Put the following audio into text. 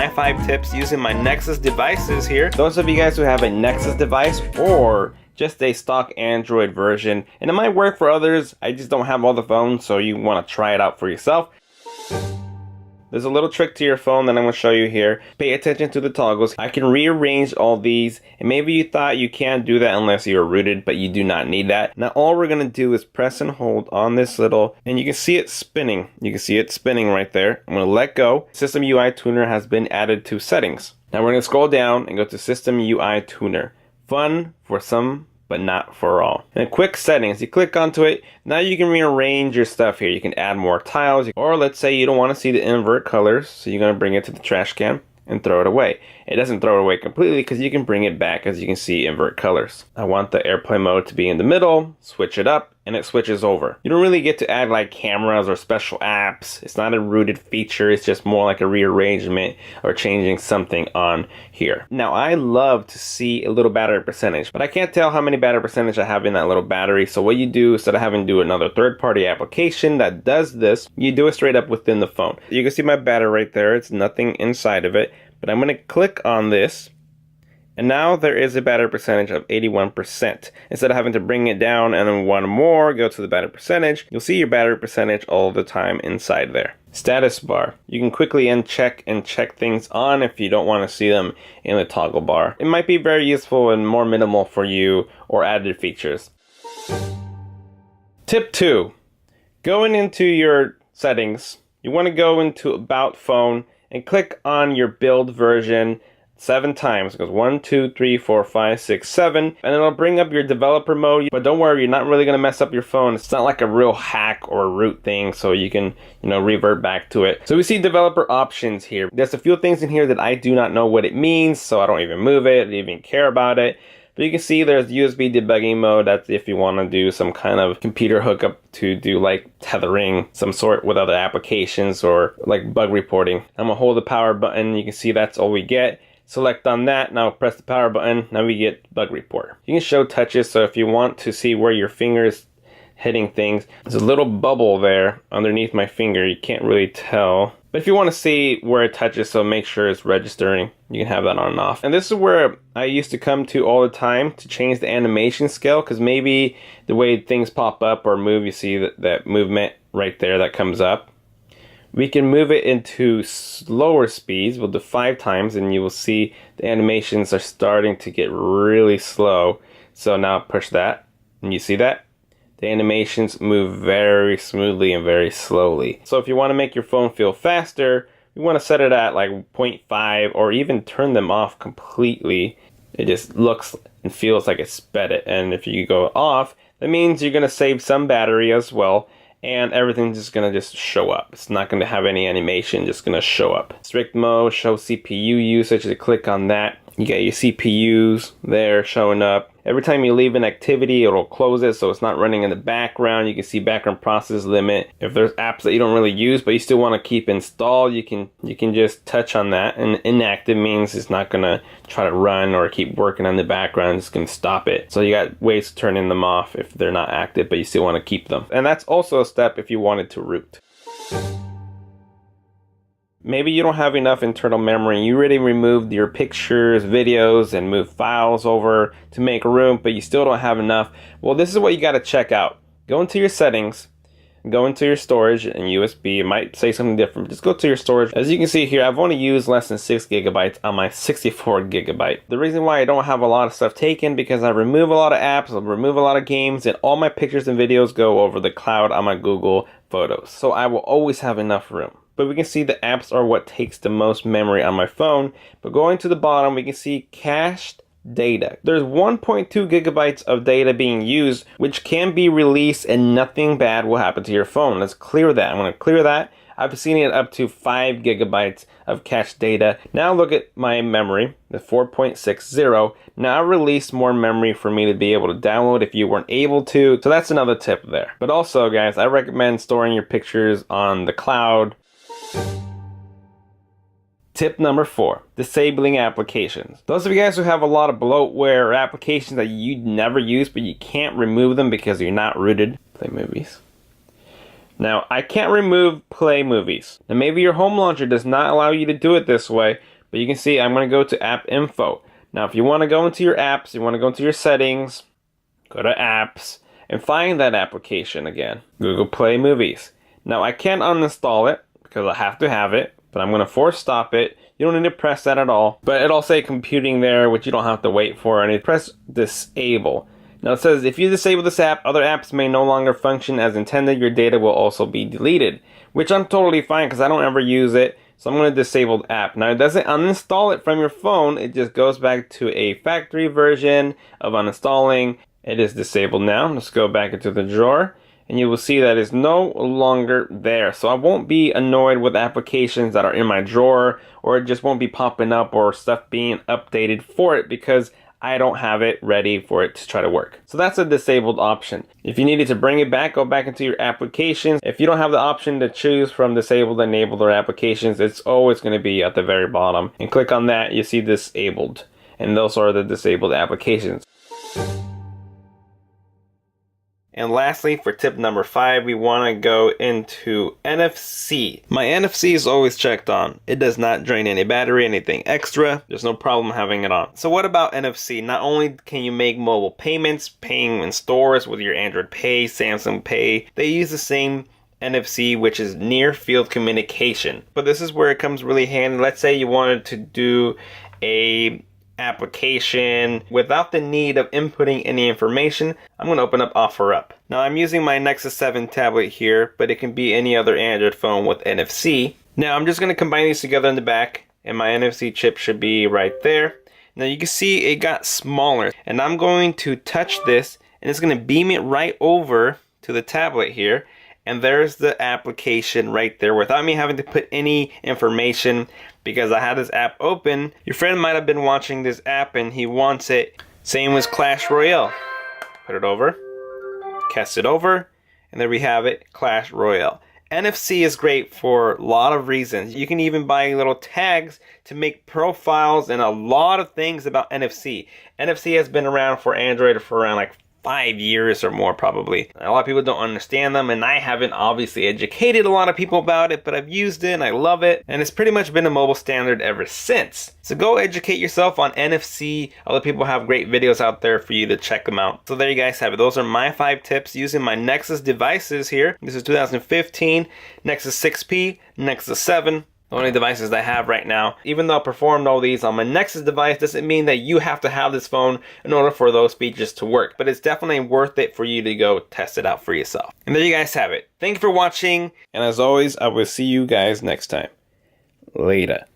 my 5 tips using my Nexus devices here. Those of you guys who have a Nexus device or just a stock Android version, and it might work for others, I just don't have all the phones, so you want to try it out for yourself. There's a little trick to your phone that I'm going to show you here. Pay attention to the toggles. I can rearrange all these, and maybe you thought you can't do that unless you're rooted, but you do not need that. Now all we're going to do is press and hold on this little, and you can see it spinning. You can see it spinning right there. I'm going to let go. System UI Tuner has been added to settings. Now we're going to scroll down and go to System UI Tuner. Fun for some, but not for all. And quick settings, you click onto it. Now you can rearrange your stuff here. You can add more tiles, or let's say you don't want to see the invert colors, so you're going to bring it to the trash can and throw it away. It doesn't throw it away completely because you can bring it back, as you can see, invert colors. I want the AirPlay mode to be in the middle, switch it up, and it switches over. You don't really get to add like cameras or special apps. It's not a rooted feature, it's just more like a rearrangement or changing something on here. Now I love to see a little battery percentage, but I can't tell how many battery percentage I have in that little battery. So what you do, instead of having to do another third-party application that does this, you do it straight up within the phone. You can see my battery right there, it's nothing inside of it, but I'm gonna click on this, and now there is a battery percentage of 81%. Instead of having to bring it down and then one more, go to the battery percentage, you'll see your battery percentage all the time inside there. Status bar. You can quickly uncheck and check things on if you don't want to see them in the toggle bar. It might be very useful and more minimal for you, or added features. Tip 2. Going into your settings, you want to go into About Phone and click on your build version 7 times. It goes 1, 2, 3, 4, 5, 6, 7, and it'll bring up your developer mode. But don't worry, you're not really gonna mess up your phone. It's not like a real hack or a root thing, so you can, revert back to it. So we see developer options here. There's a few things in here that I do not know what it means, so I don't even move it, I don't even care about it. But you can see there's USB debugging mode. That's if you want to do some kind of computer hookup to do like tethering, some sort with other applications, or like bug reporting. I'm gonna hold the power button. You can see that's all we get. Select on that, now press the power button, now we get bug report. You can show touches, so if you want to see where your finger is hitting things, there's a little bubble there underneath my finger, you can't really tell. But if you want to see where it touches, so make sure it's registering, you can have that on and off. And this is where I used to come to all the time to change the animation scale, because maybe the way things pop up or move, you see that movement right there that comes up. We can move it into slower speeds. We'll do 5 times and you will see the animations are starting to get really slow. So now push that and you see that? The animations move very smoothly and very slowly. So if you want to make your phone feel faster, you want to set it at like 0.5 or even turn them off completely. It just looks and feels like it sped it. And if you go off, that means you're going to save some battery as well. And everything's just gonna show up. It's not gonna have any animation, just gonna show up. Strict mode, show CPU usage. You click on that, you get your CPUs there showing up. Every time you leave an activity, it'll close it so it's not running in the background. You can see background process limit. If there's apps that you don't really use but you still want to keep installed, you can just touch on that. And inactive means it's not gonna try to run or keep working on the background, it's gonna stop it. So you got ways to turn them off if they're not active but you still want to keep them. And that's also a step if you wanted to root. Maybe you don't have enough internal memory. You already removed your pictures, videos, and moved files over to make room, but you still don't have enough. Well, this is what you got to check out. Go into your settings, go into your storage and USB. It might say something different. Just go to your storage. As you can see here, I've only used less than 6 gigabytes on my 64 gigabyte. The reason why I don't have a lot of stuff taken, because I remove a lot of apps, I remove a lot of games, and all my pictures and videos go over the cloud on my Google Photos. So I will always have enough room. But we can see the apps are what takes the most memory on my phone. But going to the bottom, we can see cached data. There's 1.2 gigabytes of data being used, which can be released and nothing bad will happen to your phone. Let's clear that. I'm going to clear that. I've seen it up to 5 gigabytes of cached data. Now look at my memory, the 4.60. Now release more memory for me to be able to download if you weren't able to. So that's another tip there. But also, guys, I recommend storing your pictures on the cloud. Tip number 4, disabling applications. Those of you guys who have a lot of bloatware or applications that you never use but you can't remove them because you're not rooted. Play movies. Now, I can't remove Play Movies. Now, maybe your home launcher does not allow you to do it this way, But you can see I'm going to go to app info. Now if you want to go into your apps, you want to go into your settings, go to apps, and find that application again, Google Play Movies. Now I can't uninstall it because I have to have it, but I'm going to force stop it. You don't need to press that at all, but it'll say computing there, which you don't have to wait for, and you press disable. Now it says if you disable this app, other apps may no longer function as intended. Your data will also be deleted, which I'm totally fine because I don't ever use it. So I'm going to disable the app. Now it doesn't uninstall it from your phone. It just goes back to a factory version of uninstalling. It is disabled now. Let's go back into the drawer and you will see that it's no longer there. So I won't be annoyed with applications that are in my drawer, or it just won't be popping up or stuff being updated for it because I don't have it ready for it to try to work. So that's a disabled option. If you needed to bring it back, go back into your applications. If you don't have the option to choose from disabled, enabled, or applications, it's always going to be at the very bottom. And click on that, you see disabled. And those are the disabled applications. And lastly, for tip number 5, we want to go into NFC. My NFC is always checked on. It does not drain any battery, anything extra. There's no problem having it on. So what about NFC? Not only can you make mobile payments, paying in stores with your Android Pay, Samsung Pay, they use the same NFC, which is near field communication. But this is where it comes really handy. Let's say you wanted to do a application without the need of inputting any information. I'm going to open up OfferUp. Now I'm using my Nexus 7 tablet here, but it can be any other Android phone with NFC. Now I'm just going to combine these together in the back, and my NFC chip should be right there. Now you can see it got smaller, and I'm going to touch this and it's going to beam it right over to the tablet here. And there's the application right there without me having to put any information because I had this app open. Your friend might have been watching this app and he wants it. Same as Clash Royale. Put it over, cast it over, and there we have it, Clash Royale. NFC is great for a lot of reasons. You can even buy little tags to make profiles and a lot of things about NFC. NFC has been around for Android for around like 5 years or more probably. A lot of people don't understand them, and I haven't obviously educated a lot of people about it, but I've used it and I love it, and it's pretty much been a mobile standard ever since. So go educate yourself on NFC. Other people have great videos out there for you to check them out. So there you guys have it. Those are my 5 tips using my Nexus devices here. This is 2015 Nexus 6P, Nexus 7. The only devices I have right now. Even though I performed all these on my Nexus device, doesn't mean that you have to have this phone in order for those features to work. But it's definitely worth it for you to go test it out for yourself. And there you guys have it. Thank you for watching. And as always, I will see you guys next time. Later.